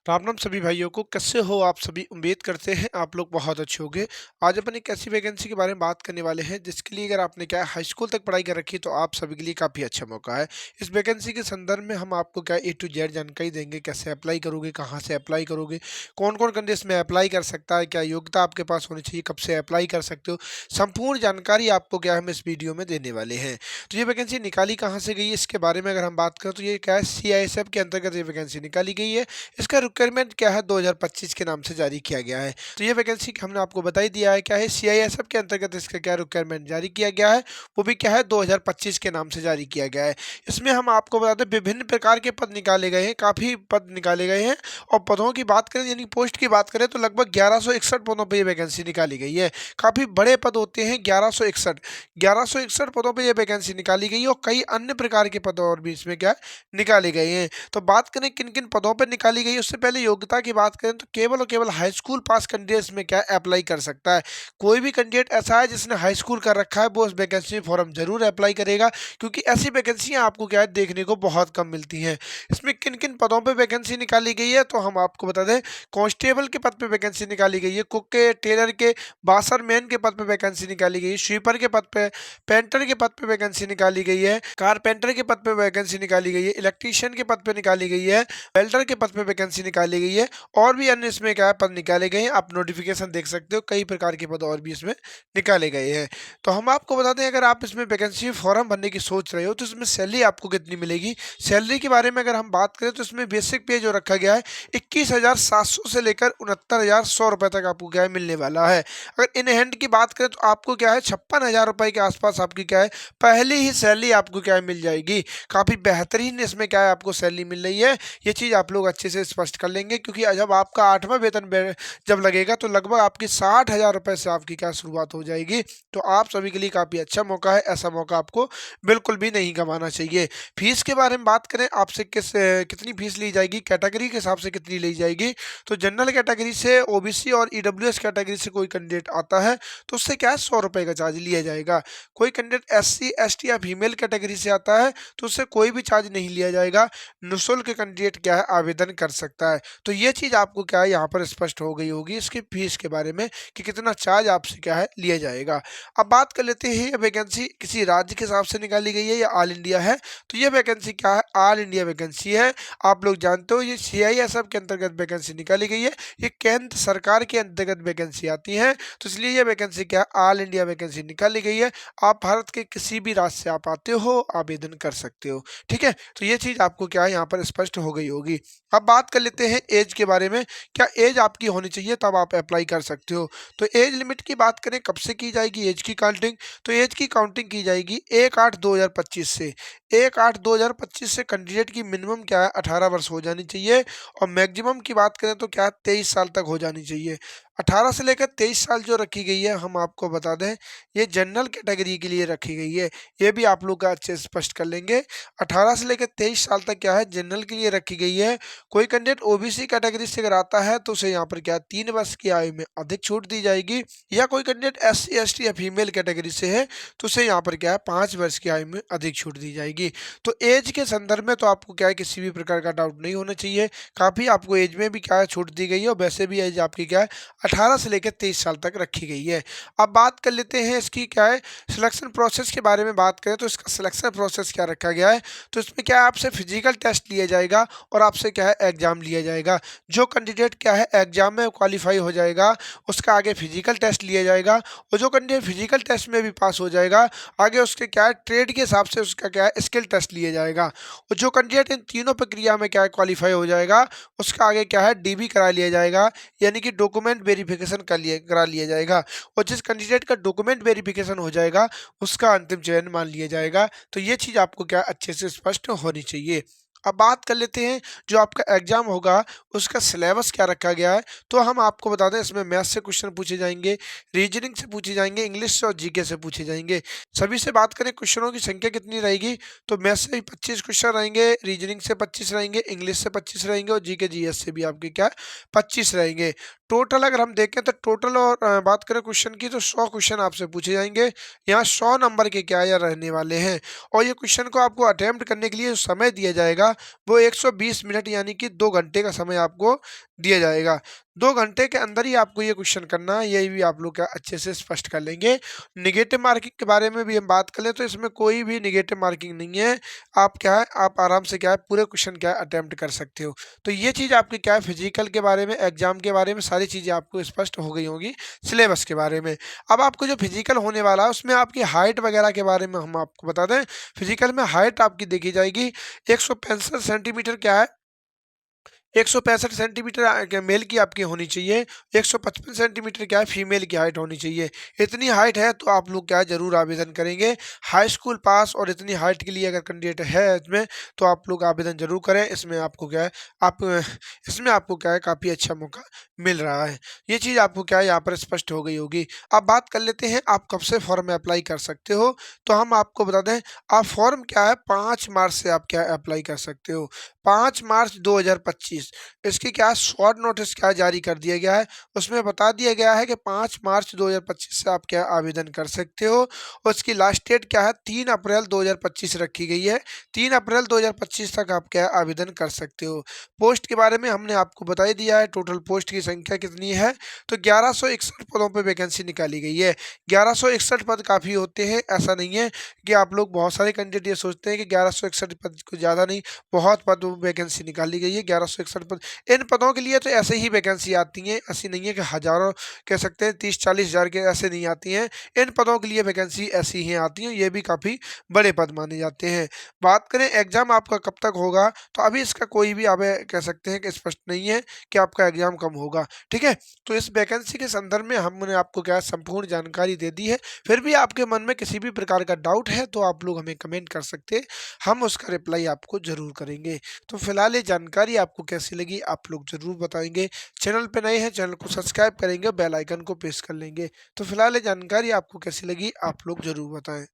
राम राम सभी भाइयों को। कैसे हो आप सभी? उम्मीद करते हैं आप लोग बहुत अच्छे होंगे। आज अपन एक ऐसी वैकेंसी के बारे में बात करने वाले हैं जिसके लिए अगर आपने क्या है हाई स्कूल तक पढ़ाई कर रखी है तो आप सभी के लिए काफ़ी अच्छा मौका है। इस वैकेंसी के संदर्भ में हम आपको क्या ए टू जेड जानकारी देंगे। कैसे अप्लाई करोगे, कहाँ से अप्लाई करोगे, कौन कौन कैंडिडेट इसमें अप्लाई कर सकता है, क्या योग्यता आपके पास होनी चाहिए, कब से अप्लाई कर सकते हो, संपूर्ण जानकारी आपको क्या है हम इस वीडियो में देने वाले हैं। तो ये वैकेंसी निकाली कहाँ से गई है इसके बारे में अगर हम बात करें तो ये क्या है CISF के अंतर्गत ये वैकेंसी निकाली गई है। इसका रिक्वायरमेंट क्या है 2025 के नाम से जारी किया गया है। तो ये वैकेंसी हमने आपको बता ही दिया है क्या है CISF के अंतर्गत इसका क्या रिक्वायरमेंट जारी किया गया है, वो भी क्या है 2025 के नाम से जारी किया गया है। इसमें हम आपको बता दें विभिन्न प्रकार के पद निकाले गए हैं, काफ़ी पद निकाले गए हैं। और पदों की बात करें यानी पोस्ट की बात करें तो लगभग 1161 पदों पर यह वैकेंसी निकाली गई है। काफ़ी बड़े पद होते हैं। 1161 पदों पर यह वैकेंसी निकाली गई है और कई अन्य प्रकार के पद और भी इसमें क्या निकाले गए हैं। तो बात करें किन किन पदों पर निकाली गई, उससे पहले योग्यता की बात करें तो केवल और केवल हाई स्कूल पास कैंडिडेट्स में क्या अप्लाई कर सकता है। कोई भी कैंडिडेट ऐसा है जिसने हाई स्कूल कर रखा है वो उस वैकेंसी फॉर्म जरूर अप्लाई करेगा, क्योंकि ऐसी वैकेंसियां आपको क्या है देखने को बहुत कम मिलती हैं। इसमें किन किन पदों पर वैकेंसी निकाली गई है तो हम आपको बता दें। कांस्टेबल के पद पर वैकेंसी निकाली गई है, कुक के, टेलर के, बासरमैन के पद पर वैकेंसी निकाली गई है, स्वीपर के पद पर, पेंटर के पद पर वैकेंसी निकाली गई है, कारपेंटर के पद पर वैकेंसी निकाली गई है, इलेक्ट्रीशियन के पद पर निकाली गई है, वेल्डर के पद पे वैकेंसी निकाली गई है और भी अन्य इसमें क्या है पद निकाले गए हैं। आप नोटिफिकेशन देख सकते हो, कई प्रकार के पद और भी इसमें निकाले गए हैं। तो हम आपको बता दें अगर आप इसमें वैकेंसी फॉर्म भरने की सोच रहे हो तो इसमें सैलरी आपको कितनी मिलेगी। सैलरी के बारे में अगर हम बात करें तो इसमें बेसिक पे जो रखा गया है 21,700 से लेकर 69,100 रुपए तक आपको क्या है मिलने वाला है। अगर इन हैंड की बात करें तो आपको क्या है 56,000 रुपए के आसपास आपकी क्या है पहली ही सैलरी आपको क्या है मिल जाएगी। काफ़ी बेहतरीन इसमें क्या है आपको सैलरी मिल रही है। ये चीज़ आप लोग अच्छे से स्पष्ट कर लेंगे, क्योंकि जब आपका 8वां वेतन जब लगेगा तो लगभग आपकी 60,000 रुपए से आपकी क्या शुरुआत हो जाएगी। तो आप सभी के लिए काफ़ी अच्छा मौका है। ऐसा मौका आपको बिल्कुल भी नहीं गंवाना चाहिए। फीस के बारे में बात करें, आपसे कितनी फीस ली जाएगी, कैटेगरी के हिसाब से कितनी ली जाएगी। तो जनरल कैटेगरी से, OBC और EWS कैटेगरी से कोई कैंडिडेट आता है तो उससे क्या है 100 रुपये का चार्ज लिया जाएगा। कोई कैंडिडेट SC ST या फीमेल कैटेगरी से आता है तो उससे कोई भी चार्ज नहीं लिया जाएगा। निःशुल्क कैंडिडेट क्या है आवेदन कर सकता है। तो ये चीज़ आपको क्या है यहाँ पर स्पष्ट हो गई होगी इसकी फीस के बारे में कि कितना चार्ज आपसे क्या है लिया जाएगा। अब बात कर लेते हैं ये वैकेंसी किसी राज्य के हिसाब से निकाली गई है या ऑल इंडिया है। तो ये वैकेंसी क्या है ऑल इंडिया वैकेंसी है। आप लोग जानते हो ये CISF के अंतर्गत वैकेंसी निकाली गई है। ये केंद्र सरकार के अंतर्गत वैकेंसी आती है, तो इसलिए ये वैकेंसी क्या है ऑल इंडिया वैकेंसी निकाली गई है। आप भारत के किसी भी राज्य से आप आते हो आवेदन कर सकते हो। ठीक है, तो ये चीज़ आपको क्या है यहाँ पर स्पष्ट हो गई होगी। अब बात कर लेते हैं एज के बारे में। क्या एज आपकी होनी चाहिए तब आप अप्लाई कर सकते हो। तो एज लिमिट की बात करें कब से की जाएगी एज की काउंटिंग, तो एज की काउंटिंग की जाएगी 1/8/2025 से। 1/8/2025 से कैंडिडेट की मिनिमम क्या है 18 वर्ष हो जानी चाहिए और मैक्सिमम की बात करें तो क्या है 23 साल तक हो जानी चाहिए। 18 से लेकर 23 साल जो रखी गई है हम आपको बता दें ये जनरल कैटेगरी के लिए रखी गई है। ये भी आप लोग का अच्छे से स्पष्ट कर लेंगे। 18 से लेकर 23 साल तक क्या है जनरल के लिए रखी गई है। कोई कैंडिडेट OBC कैटेगरी से अगर आता है तो उसे यहाँ पर क्या 3 वर्ष की आयु में अधिक छूट दी जाएगी, या कोई कैंडिडेट SC ST या फीमेल कैटेगरी से है तो उसे यहाँ पर क्या है 5 वर्ष की आयु में अधिक छूट दी जाएगी। तो एज के संदर्भ में तो आपको क्या है किसी भी प्रकार का डाउट नहीं होना चाहिए। काफ़ी आपको एज में भी क्या है छूट दी गई है और वैसे भी एज आपकी क्या है 18 से लेकर 23 साल तक रखी गई है। अब बात कर लेते हैं इसकी क्या है सिलेक्शन प्रोसेस के बारे में बात करें तो इसका सिलेक्शन प्रोसेस क्या रखा गया है। तो इसमें क्या है आपसे फिजिकल टेस्ट लिया जाएगा और आपसे क्या है एग्जाम लिया जाएगा। जो कैंडिडेट क्या है एग्जाम में क्वालिफाई हो जाएगा उसका आगे फिजिकल टेस्ट लिया जाएगा, और जो कैंडिडेट फिजिकल टेस्ट में भी पास हो जाएगा आगे उसके क्या है ट्रेड के हिसाब से उसका क्या है स्किल टेस्ट लिया जाएगा। और जो कैंडिडेट इन तीनों प्रक्रिया में क्या है क्वालिफाई हो जाएगा उसका आगे क्या है DV करा लिया जाएगा, यानी कि डॉक्यूमेंट वेरिफिकेशन करा लिया जाएगा। और जिस कैंडिडेट का डॉक्यूमेंट वेरिफिकेशन हो जाएगा उसका अंतिम चयन मान लिया जाएगा। तो ये चीज़ आपको क्या अच्छे से स्पष्ट होनी चाहिए। अब बात कर लेते हैं जो आपका एग्जाम होगा उसका सिलेबस क्या रखा गया है। तो हम आपको बता दें इसमें मैथ से क्वेश्चन पूछे जाएंगे, रीजनिंग से पूछे जाएंगे, इंग्लिश से और GK से पूछे जाएंगे। सभी से बात करें क्वेश्चनों की संख्या कितनी रहेगी, तो मैथ से 25 क्वेश्चन रहेंगे, रीजनिंग से 25 रहेंगे, इंग्लिश से 25 रहेंगे और GK GS से भी आपके क्या 25 रहेंगे। टोटल अगर हम देखें तो टोटल और बात करें क्वेश्चन की तो 100 क्वेश्चन आपसे पूछे जाएँगे। यहाँ 100 नंबर के क्या या रहने वाले हैं और ये क्वेश्चन को आपको अटेम्प्ट करने के लिए जो समय दिया जाएगा वो 120 मिनट यानी कि 2 घंटे का समय आपको दिया जाएगा। 2 घंटे के अंदर ही आपको ये क्वेश्चन करना है, यही भी आप लोग क्या अच्छे से स्पष्ट कर लेंगे। नेगेटिव मार्किंग के बारे में भी हम बात कर लें तो इसमें कोई भी नेगेटिव मार्किंग नहीं है। आप क्या है आप आराम से क्या है पूरे क्वेश्चन क्या है अटेम्प्ट कर सकते हो। तो ये चीज़ आपकी क्या है फिजिकल के बारे में, एग्जाम के बारे में सारी चीज़ें आपको स्पष्ट हो गई होंगी सिलेबस के बारे में। अब आपको जो फिजिकल होने वाला है उसमें आपकी हाइट वगैरह के बारे में हम आपको बता दें। फिजिकल में हाइट आपकी देखी जाएगी 165 सेंटीमीटर क्या है 165 सेंटीमीटर क्या मेल की आपकी होनी चाहिए, 155 सेंटीमीटर क्या है फीमेल की हाइट होनी चाहिए। इतनी हाइट है तो आप लोग क्या है ज़रूर आवेदन करेंगे। हाई स्कूल पास और इतनी हाइट के लिए अगर कैंडिडेट है इसमें तो आप लोग आवेदन ज़रूर करें। इसमें आपको क्या है आप इसमें आपको क्या है काफ़ी अच्छा मौका मिल रहा है। ये चीज़ आपको क्या है यहाँ पर स्पष्ट हो गई होगी। अब बात कर लेते हैं आप कब से फॉर्म में अप्लाई कर सकते हो? तो हम आपको बता दें आप फॉर्म क्या है 5 मार्च से आप क्या है अप्लाई कर सकते हो। 5 मार्च 2025 इसकी क्या है शॉर्ट नोटिस क्या है जारी कर दिया गया है। उसमें बता दिया गया है कि 5 मार्च 2025 से आप क्या है आवेदन कर सकते हो और इसकी लास्ट डेट क्या है 3 अप्रैल 2025 रखी गई है। 3 अप्रैल 2025 तक आप क्या है आवेदन कर सकते हो। पोस्ट के बारे में हमने आपको बता ही दिया है, टोटल पोस्ट की संख्या कितनी है तो 1161 पदों पे वैकेंसी निकाली गई है। 1161 पद काफ़ी होते हैं, ऐसा नहीं है कि आप लोग बहुत सारे कैंडिडेट ये सोचते हैं कि 1161 पद कुछ ज़्यादा नहीं, बहुत पद वैकेंसी निकाली गई है 1161 पद। इन पदों के लिए तो ऐसे ही वैकेंसी आती हैं, ऐसी नहीं है कि हज़ारों कह सकते हैं 30-40 हज़ार के ऐसे नहीं आती हैं। इन पदों के लिए वैकेंसी ऐसी ही आती हैं, ये भी काफ़ी बड़े पद माने जाते हैं। बात करें एग्ज़ाम आपका कब तक होगा, तो अभी इसका कोई भी आप कह सकते हैं कि स्पष्ट नहीं है कि आपका एग्ज़ाम कब होगा, ठीक है? तो इस वैकेंसी के संदर्भ में हमने आपको क्या है संपूर्ण जानकारी दे दी है। फिर भी आपके मन में किसी भी प्रकार का डाउट है तो आप लोग हमें कमेंट कर सकते हैं, हम उसका रिप्लाई आपको ज़रूर करेंगे। तो फिलहाल ये जानकारी आपको कैसी लगी आप लोग ज़रूर बताएँगे। चैनल पे नए हैं चैनल को सब्सक्राइब करेंगे, बेल आइकन को प्रेस कर लेंगे। तो फिलहाल ये जानकारी आपको कैसी लगी आप लोग ज़रूर बताएँ।